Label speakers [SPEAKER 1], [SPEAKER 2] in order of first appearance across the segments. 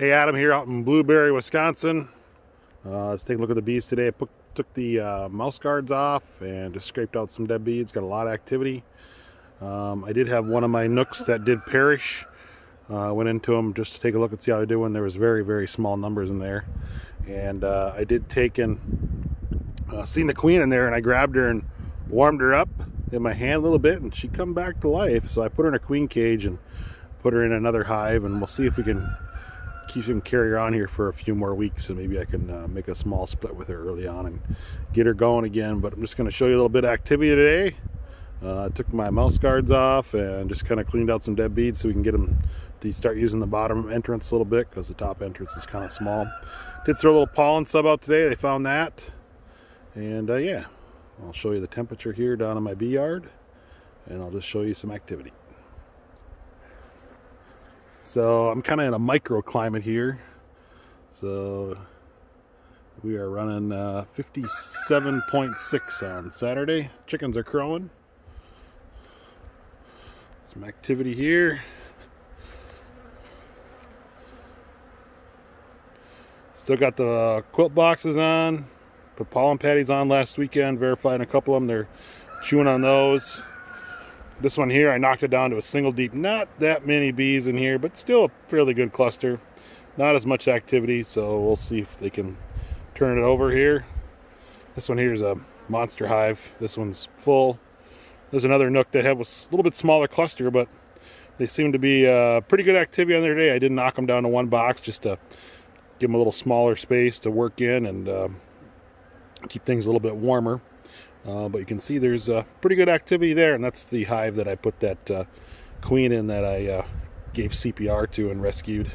[SPEAKER 1] Hey, Adam here out in Blueberry, Wisconsin. Let's take a look at the bees today. I took the mouse guards off and just scraped out some dead bees. Got a lot of activity. I did have one of my nooks that did perish. Went into them just to take a look and see how they're doing. There was very, very small numbers in there. And I did take and seen the queen in there, and I grabbed her and warmed her up in my hand a little bit, and she come back to life. So I put her in a queen cage and put her in another hive, and we'll see if we can keep him carry her on here for a few more weeks, and maybe I can make a small split with her early on and get her going again. But I'm just going to show you a little bit of activity today. I took my mouse guards off and just kind of cleaned out some dead bees so we can get them to start using the bottom entrance a little bit, because the top entrance is kind of small. Did throw a little pollen sub out today. They found that, and yeah, I'll show you the temperature here down in my bee yard, and I'll just show you some activity. So I'm kind of in a microclimate here. So we are running 57.6 on Saturday. Chickens are crowing. Some activity here. Still got the quilt boxes on. Put pollen patties on last weekend. Verified a couple of them. They're chewing on those. This one here, I knocked it down to a single deep. Not that many bees in here, but still a fairly good cluster. Not as much activity, so we'll see if they can turn it over here. This one here is a monster hive. This one's full. There's another nook that had a little bit smaller cluster, but they seem to be pretty good activity on their day. I did knock them down to one box just to give them a little smaller space to work in and keep things a little bit warmer. But you can see there's pretty good activity there, and that's the hive that I put that queen in that I gave CPR to and rescued.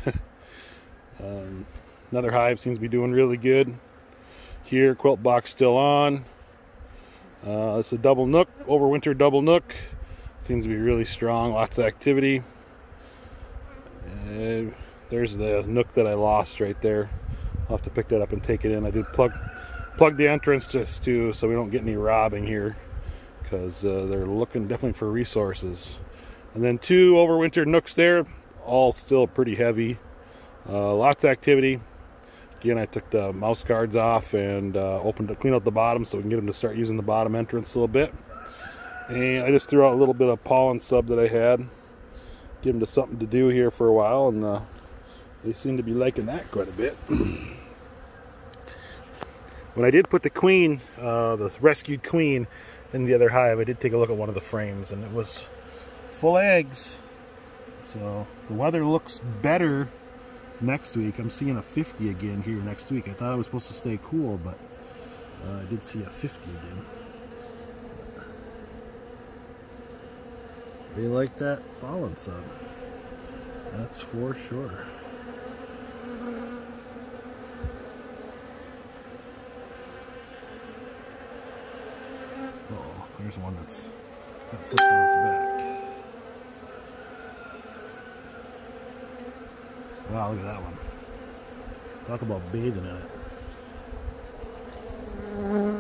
[SPEAKER 1] Another hive seems to be doing really good. Here, quilt box still on. It's a double nook, overwinter double nook. Seems to be really strong, lots of activity. There's the nook that I lost right there. I'll have to pick that up and take it in. I did plug the entrance just so we don't get any robbing here, because they're looking definitely for resources. And then two overwintered nooks there, all still pretty heavy. Lots of activity. Again, I took the mouse guards off and cleaned out the bottom so we can get them to start using the bottom entrance a little bit. And I just threw out a little bit of pollen sub that I had, give them to something to do here for a while, and they seem to be liking that quite a bit. When I did put the queen, the rescued queen, in the other hive, I did take a look at one of the frames, and it was full of eggs. So the weather looks better next week. I'm seeing a 50 again here next week. I thought I was supposed to stay cool, but I did see a 50 again. They like that pollen sub. That's for sure. Uh-oh, there's one that's got flipped on its back. Wow, look at that one. Talk about bathing in it.